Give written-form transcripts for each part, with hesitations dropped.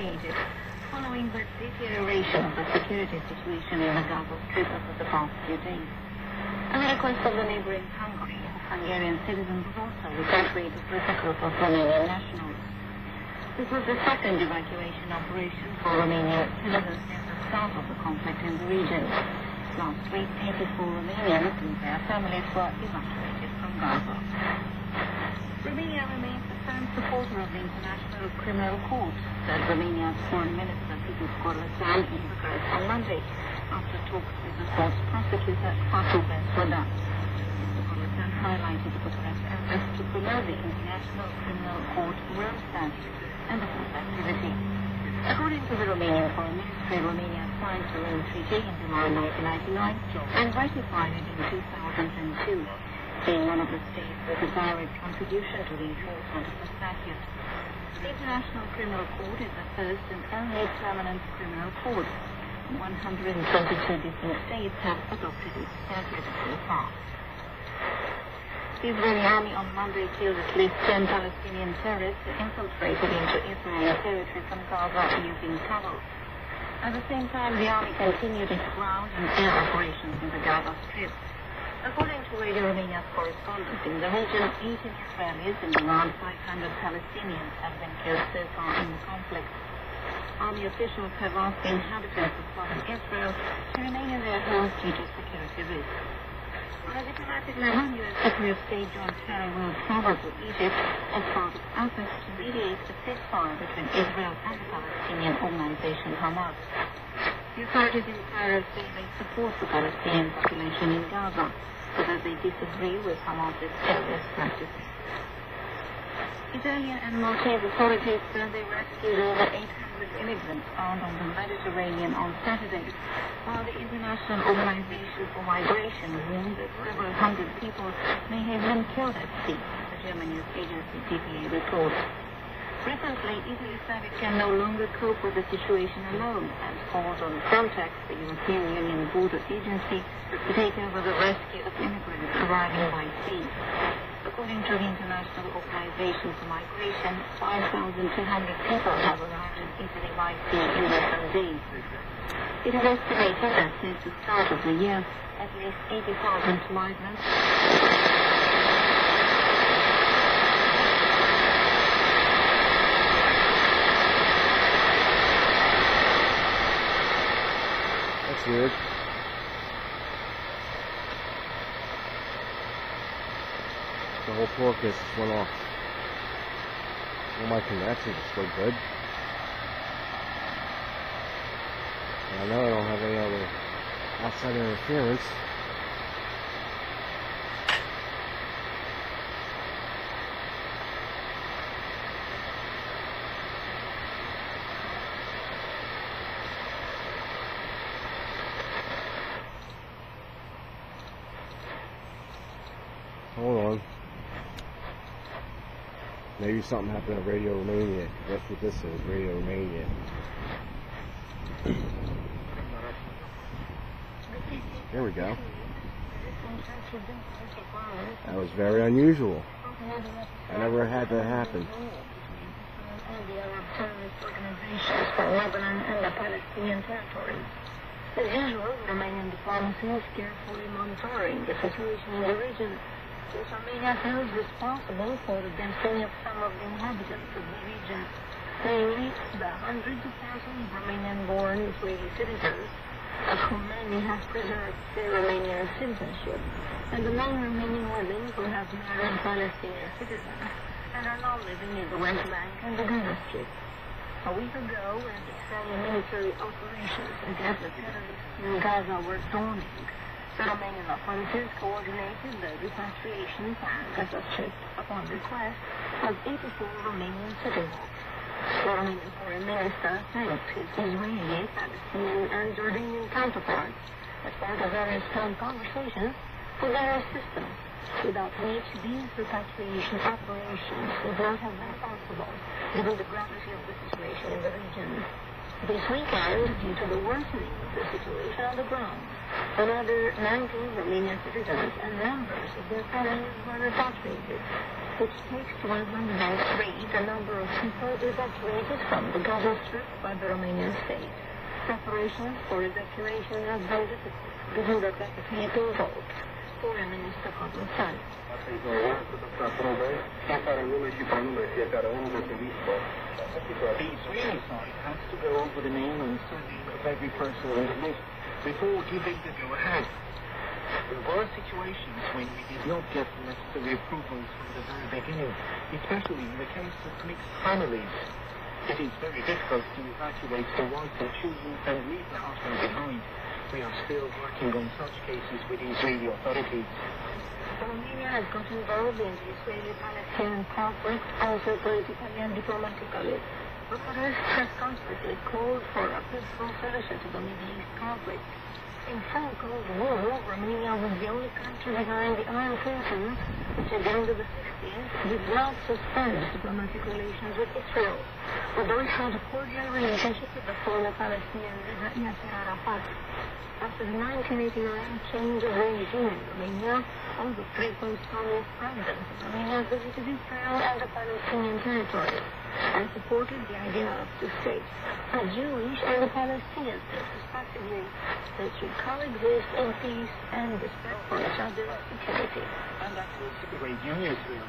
repatriated following the deterioration of the security situation in the Gaza Strip over the past few days. At the request of the neighboring Hungary, Hungarian citizens was also repatriated with a group of Romanian nationals. This was the second evacuation operation for Romanian citizens since the start of the conflict in the region. Last week, 84 Romanians and their families were evacuated from Gaza. Romania remains a firm supporter of the International Criminal Court, said Romania's Foreign Minister Peter Scorlățean in Bucharest on Monday, after talks with the court's prosecutor Fatu Ben-Soda. Scorlățean highlighted Bucharest's efforts to promote the International Criminal Court Rome Statute and the court's activity. According to the Romanian Foreign Ministry, Romania signed the Rome Treaty in July 1999 and ratified it in 2002, being one of the states with a direct contribution to the enforcement of the statute. The International Criminal Court is the first and only permanent criminal court. 122 different states have adopted its statute so far. The Israeli army on Monday killed at least 10 Palestinian terrorists who infiltrated into Israeli territory from Gaza using tunnels. At the same time, the army continued its ground and air operations in the Gaza Strip. According to Radio Romania's correspondent in the region, 18 Israelis and around 500 Palestinians have been killed so far in the conflict. Army officials have asked the inhabitants of southern Israel to remain in their homes due to security risks. On a diplomatic level, U.S. Secretary of State John Kerry will travel to Egypt as part of efforts to mediate a ceasefire between Israel and the Palestinian organization Hamas. The authorities in Cairo say they support the Palestinian population in Gaza, but that they disagree with Hamas's terrorist practices. Italian and Maltese authorities said they rescued over 800 immigrants found on the Mediterranean on Saturday, while the International Organization for Migration warned that several hundred people may have been killed at sea, the German news agency DPA reports. Recently, Italy said it can no longer cope with the situation alone and called on Frontex, the European Union border agency, to take over the rescue of immigrants arriving by sea. According to the International Organization for Migration, 5,200 people have arrived in Italy by sea in recent days. It is estimated that since the start of the year, at least 80,000 migrants That's weird. The whole forecast just went off. Well, my connections are still good. And I know I don't have any other outside interference. Hold on. Maybe something happened at Radio Romania. That's what this is, Radio Romania. There we go. That was very unusual. I never had that happen. And the Arab terrorist organizations from Lebanon and the Palestinian territories. As usual, Romanian diplomacy is carefully monitoring the situation in the region, since Romania feels responsible for the destiny of some of the inhabitants of the region, namely the hundreds of thousands of Romanian-born Israeli citizens, of whom many have preserved their Romanian citizenship, and the non-Romanian women who have married Palestinian citizens and are now living in the West Bank and the Gaza Strip. A week ago, when Israeli military operations against the terrorists in Gaza were dawning, the Romanian authorities coordinated the repatriation from Gaza Strip upon request of 84 Romanian citizens. The Romanian Foreign Minister thanked his Israeli, Palestinian, and Jordanian counterparts as part of various phone conversations for their assistance, without which these repatriation operations would not have been possible, given the gravity of the situation in the region. This weekend, due to the worsening of the situation on the ground, another 19 Romanian citizens and members of their families were repatriated. which takes to an about 3 the number of people evacuated from the Gaza Strip by the Romanian state. Preparations for evacuation have been difficult, given the capacity involved. Foreign Minister Cognizant. The Israeli side has to go over the name and surname of every person on the list before giving the go-ahead. There were situations when we did not get the necessary approvals from the very beginning, especially in the case of mixed families. It is very difficult to evacuate the wives and children and leave the husband behind. We are still working on such cases with the Israeli authorities. Romania has got involved in the Israeli-Palestinian conflict, also politically and diplomatically. Bucharest has constantly called for a peaceful solution to the Middle East conflict. In full Cold War, Romania was the only country behind the Iron Curtain, which at the end of the 60s did not suspend diplomatic relations with Israel, although it had a cordial relationship with the former Palestinian leader Yasser Arafat. After the 1989 change of regime in Romania, all the three post-communist presidents of Romania visited Israel and the Palestinian territories and supported the idea of two states, a Jewish and a Palestinian state, respectively, that should coexist in peace and respect for each other's security. And that was the great union Israel.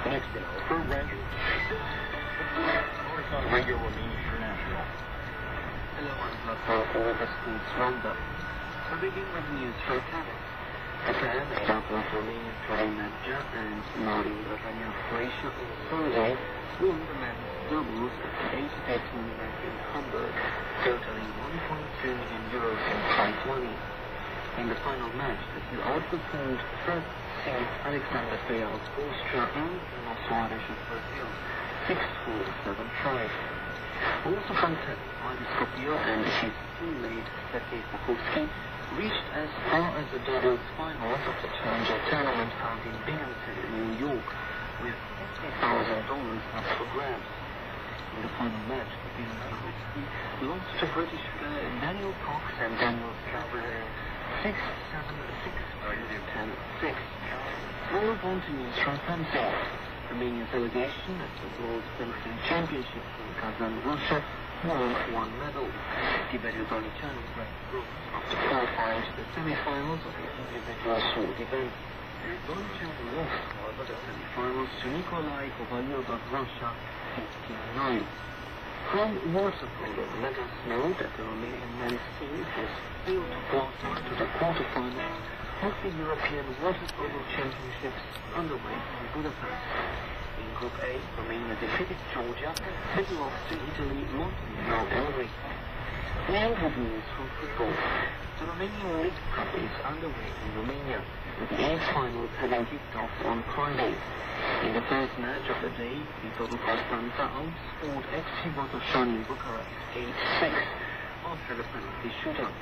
Next in our program, Radio Romania International. Hello and welcome to the Schools Roundup. We begin with news from Paris. A pair made up of Romanian train manager and Mario Romania Croatia on Sunday won the men's doubles at the ATP tournament in Hamburg, totaling 1.2 million euros in prize money. In the final match, the two outperformed first seed Alexander Zverev of Austria and Bruno Soares of Brazil, 6-4, 7-5. Also from tennis, Ivan Skopje and his teammate Sergei Stakhovsky reached as far as the doubles finals of the Challenger tournament held in Binghamton, New York, with $50,000 up for grabs. In the final match, Ivan Stakhovsky lost to British Daniel Cox and Daniel Scarborough 6-7, 6-10, 6. We'll move on to news from fencing. Romania's delegation at the World Fencing Championship in Kazan, Russia, won 1 medal. Tiberiu Dolicianu grabbed bronze after qualifying to the semi-finals of the individual sword event. Dolicianu lost, however, the semi-finals to Nikolai Kovalyov of Russia, 15-9. From water polo, let us know that the Romanian men's team has failed to qualify to the quarterfinals of the European Water Polo Championships underway in Budapest. In Group A, Romania defeated Georgia and lost to Italy, Montenegro and Greece. Now good news from football. The Romanian League Cup is underway in Romania, with the 8th finals having kicked off on Friday. In the first match of the day, Vitoru Constanța outscored FC Botoșani Bucharest 8-6 after the penalty shootout,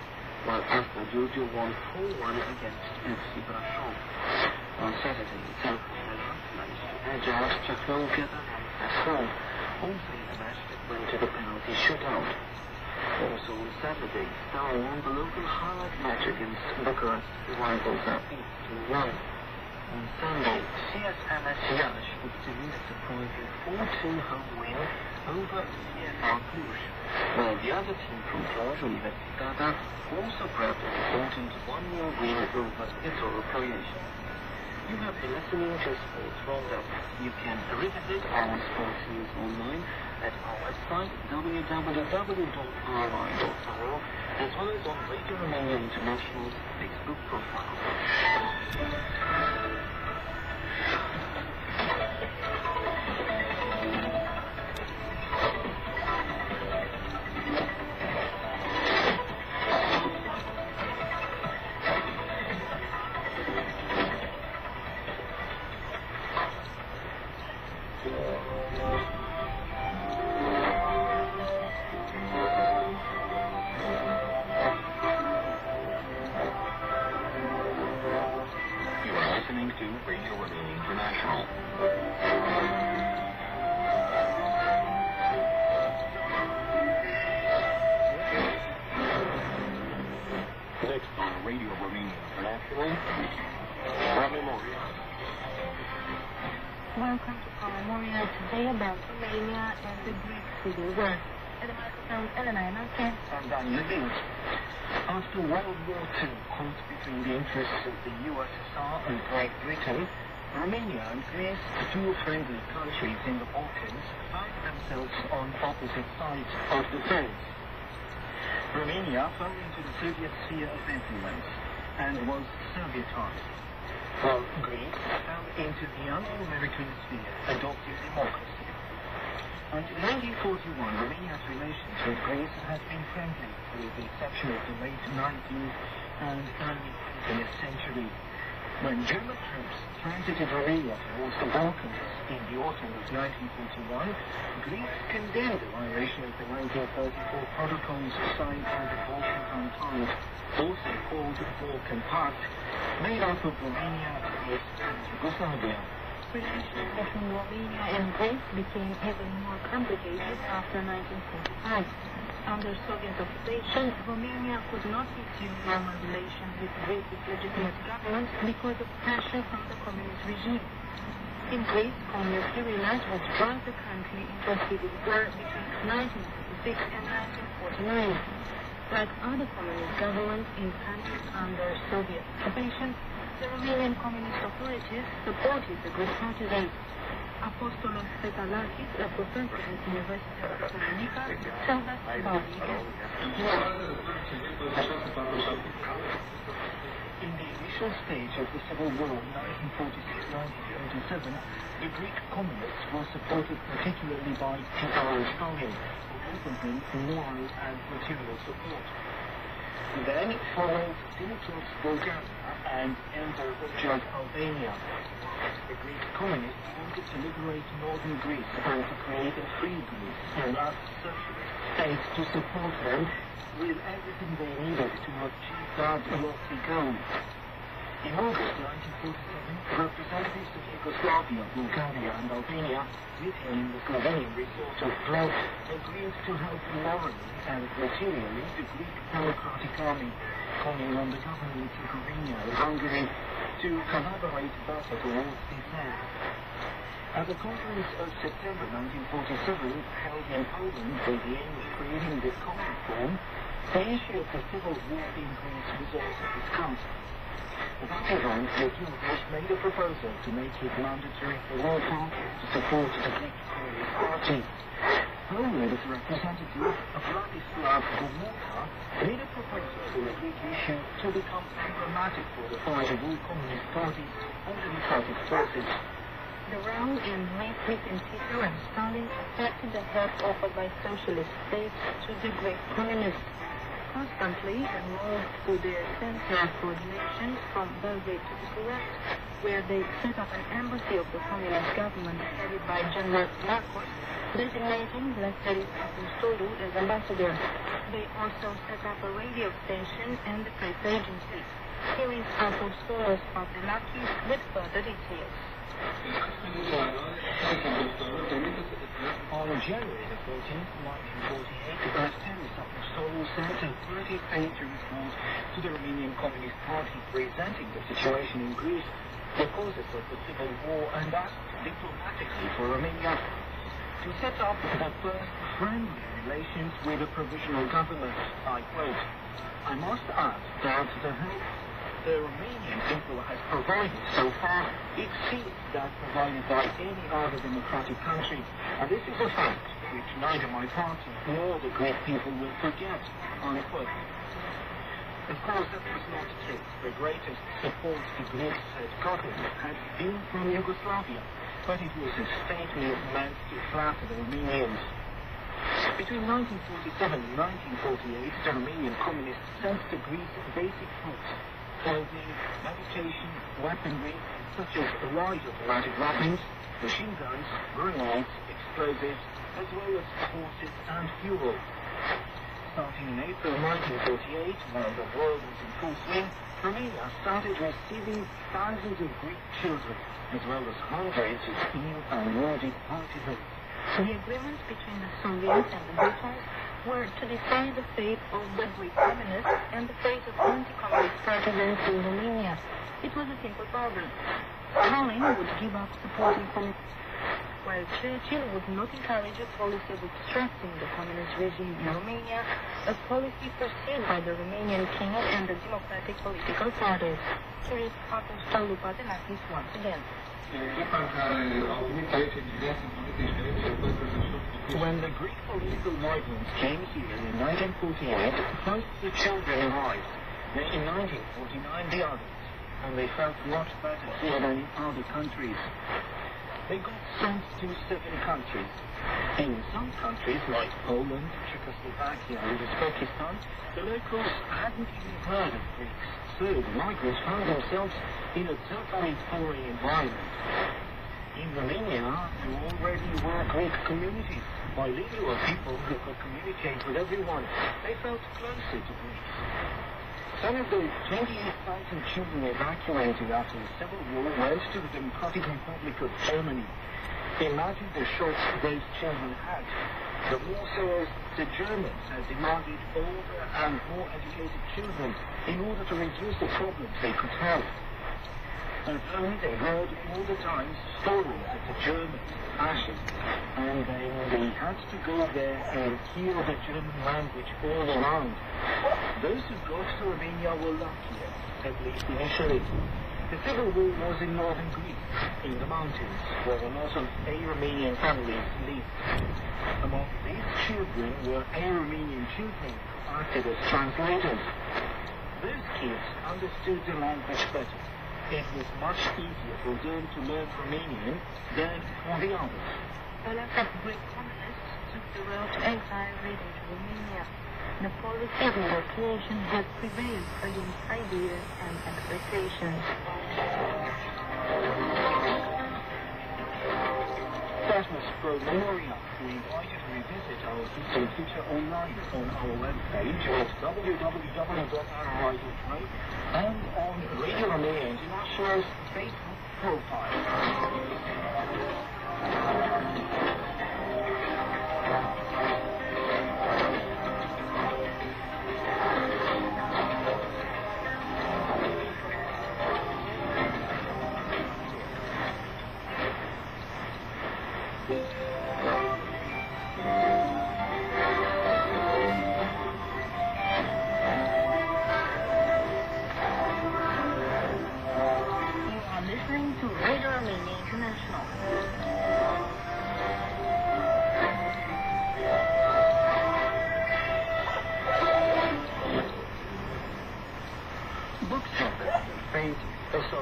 while Asta Giurgiu won 4-1 against FC Brașov. On Saturday, Telco managed to edge out Czechoslovakia at home, also in a match that went to the penalty shootout. Also on Saturday, Star won the local highlight match against Bucharest rivals at 8-1. On Sunday, CSMS Iași obtained a surprising 4-2 home win over CFR Cluj, while the other team from Cluj, Universitatea, also grabbed an important 1-0 win over Petrol Croatia. You have been listening to Sports Roundup. You can revisit our sports news online at our website www.rri.ro, as well as on Radio Romania International's Facebook profile. to Radio Romania International. Next on Radio Romania International, Promemoria. Welcome to Promemoria, today about Romania and the Greek Civil War. At the microphone, Elena Inaki. And I'm Levin. After World War II caught between the interests of the USSR and Great Britain, Romania and Greece, two friendly countries in the Balkans, found themselves on opposite sides of the fence. Romania fell into the Soviet sphere of influence and was Sovietized, while Greece fell into the Anglo-American sphere, adopting democracy. Until 1941, Romania's relations with Greece had been friendly, with the exception of the late 19th and early 20th century, when German troops transited Romania towards the Balkans in the autumn of 1941. Greece condemned the violation of the 1934 protocols signed by the Balkan Entente, also called the Balkan Pact, made up of Romania, Greece, and Yugoslavia. Relations between Romania and Greece became even more complicated after 1945. Under Soviet occupation, Romania could not pursue normal relations with Greece's legitimate government because of pressure from the communist regime. In Greece, communist guerrillas would drive the country into a civil war between 1946 and 1949. Like other communist governments in countries under Soviet occupation, the Romanian communist authorities supported the Greek partisans. Apostolos Petalakis, a professor at the University of Thessalonica, tells us about the event. In the initial stage of the Civil War, 1946-1947, the Greek communists were supported particularly by Stalin, who offered them moral and material support. Then followed Dimitrov Bulgaria and Enver Hoxha Albania. The Greek communists wanted to liberate northern Greece and to create a free Greece, and asked socialist states to support them with everything they needed to achieve that lofty goal. In August 1947, representatives of Yugoslavia, Bulgaria, and Albania, meeting in the Slovenian resort of Bled, agreed to help morally and materially the Greek Democratic Army, calling on the governments of Romania and Hungary to collaborate better towards this end. At the conference of September 1947, held in Poland with the aim of creating the common form, the issue of the civil war in Greece was also discussed. At that event, the Union made a proposal to make it mandatory for all parties to support the Greek Communist Party. Poland's representative, Vladislav Gomulka, made a proposal for the Greek issue to become emblematic for the fight of all communist parties and democratic forces. The row in late between Tito and Stalin affected the help offered by socialist states to the Greek communists. Constantly moved to their center of coordination from Belgrade to Bucharest, where they set up an embassy of the communist government headed by General Marcos, designating Lefteris Apostolou as ambassador. They also set up a radio station and a press agency. Here is Apostolos Patelakis with further details. On January the 14th, 1948, Lefteris Apostolou sent a 30-page report to the Romanian Communist Party presenting the situation in Greece, the causes of the civil war, and asked diplomatically for Romania to set up the first friendly relations with a provisional government. I quote, "I must add that the help the Romanian people has provided so far exceeds that provided by any other democratic country, and this is a fact which neither my party nor the Greek people will forget." Unquote. Of course, that was not true. The greatest support the Greeks had gotten had been from Yugoslavia, but it was a stately meant to flatter the Romanians. Between 1947 and 1948, the Romanian communists sent to Greece basic troops, clothing, medication, weaponry, such as light automatic weapons, machine guns, grenades, explosives, as well as horses and fuel. starting in April 1948, while the war was in full swing, Romania started receiving thousands of Greek children, as well as hundreds of EU and Nordic partisans. The agreements between the Soviets and the Russians were to decide the fate of the Greek communists and the fate of anti-communist partisans in Romania. It was a simple problem. Stalin would give up supporting communists, while Churchill would not encourage a policy of obstructing the communist regime in Romania, a policy pursued by the Romanian king and the democratic political parties. Here is Atunci Stolu Patenakis once again. When the Greek political migrants came here in 1948, first the children arrived, then in 1949 the others, and they felt much better here than in other countries. They got sent to 7 countries. In some countries like Poland, Czechoslovakia and Uzbekistan, the locals hadn't even heard of Greeks, so the migrants found themselves in a totally foreign environment. In Romania, there already were Greek communities, bilingual people who could communicate with everyone. They felt closer to Greece. Some of the 28,000 children evacuated after the Civil War went to the Democratic Republic of Germany. Imagine the shocks those children had. The war so the Germans had demanded older and more educated children in order to reduce the problems they could have. And only they heard all the time stories of the Germans, fascists, and then they had to go there and hear the German language all around. Those who got to Romania were luckier, at least initially. The Civil War was in northern Greece, in the mountains, where a lot of A-Romanian families lived. Among these children were A-Romanian children who acted as translators. Those kids understood the language better. It was much easier for them to learn Romanian than for the others. A lot of Greek communists took the road to exile ready to Romania. The policy of negotiation had prevailed against ideas and expectations. That was Romania. We invite you to revisit our history feature online on our webpage at www.rri.com and on Radio Romania International's Facebook profile.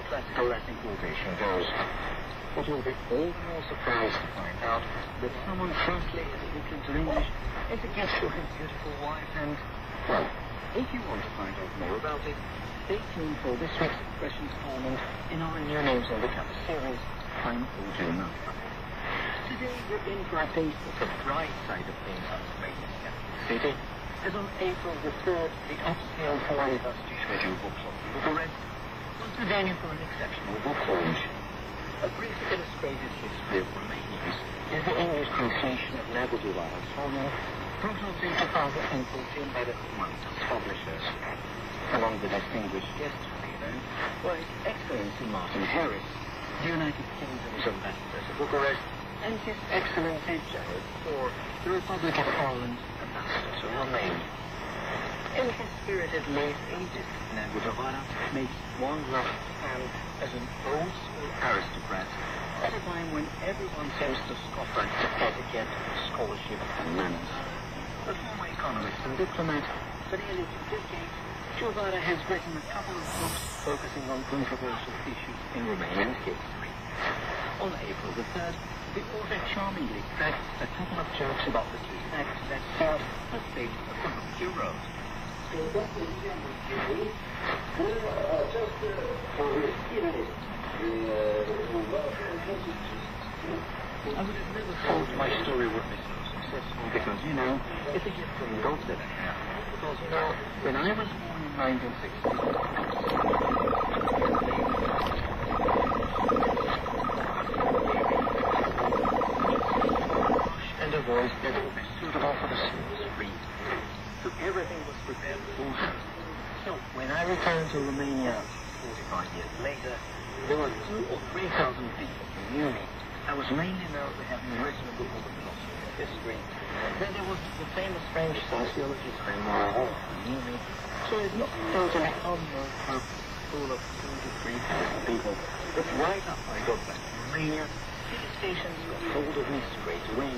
Classical Latin quotation goes, it will be all the more surprised to find out that someone translated the book into English is a gift to his beautiful wife and, well, if you want to find out more about it, stay tuned for this week's Expressions tournament in our New Names on the Campus series. I'm O.J. Malcolm. Today we're in for a taste of the bright side of things on Romania's capital city, as on April the 3rd, the upscale 4-university schedule bookshop in Bucharest was the venue for an exceptional book launch. A briefly illustrated history of Romanians is the English translation of Nebuchadnezzar's Romance, brought out in 2014 by the Humanitas publishers. Among the distinguished guests for the event were His Excellency Martin Harris, the United Kingdom's ambassador to Bucharest, and His Excellency Jared Thor, the Republic of Ireland's ambassador to Romania. In his spirited late ages, Nebuchadnezzar makes one last stand as an old-school aristocrat at a time when everyone seems to scoff at etiquette, scholarship, and manners. A former economist and diplomat, for nearly 2 decades, Giovanna has written a couple of books focusing on controversial issues in Romanian history. On April the 3rd, the author charmingly cracks a couple of jokes about the two sects that serve the state of the Rocky Road. I would have never thought my story would be so successful because, you know, it's a gift from God that I have. Because, you know, when I was born in 1960, and a voice that would be suitable for the smallest breed. So everything was prepared beforehand. So when I returned to Romania 45 years later, there were 2,000 or 3,000 people who knew me. I was mainly known for having written a book on the philosophy of history. Then there was the famous French sociologist Romania who knew me. So it's not totally unknown group full of 2,000 to 3,000 people. But right after I got back to Romania, TV stations got hold of me straight away.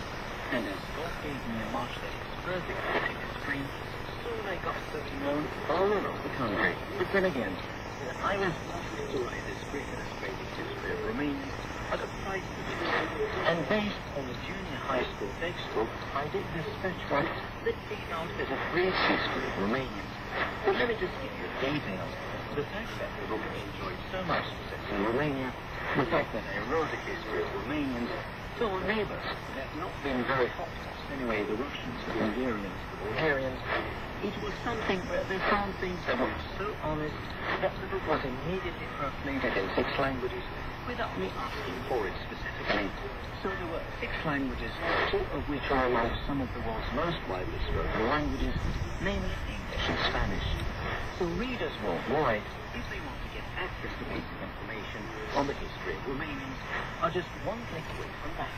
And as God gave me a march that is perfect fitting the screen, soon I got to be known all around the country. But then again, I was wanting to write this great illustrated history of Romania at a price and based on the junior high school textbook, I did this sketchbook that came out as a brief history of Romania. But let me just give you details. The fact that the book enjoyed so much success in Romania, the fact that I wrote a history of Romanians, so our neighbors that have not been very hostile. Anyway, the Russians, the Hungarians, the Bulgarians, it was something where they found things that were so honest that the book was immediately translated in 6 languages without me asking for it specifically. So there were 6 languages, 2 of which are among some of the world's most widely spoken languages, namely English and Spanish. So readers worldwide, if they want to get access to basic information on the history of Romanians, are just one click away from that.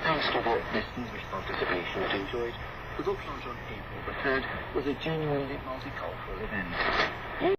Thanks to the distinguished participation it enjoyed, the book launch on April the 3rd was a genuinely multicultural event.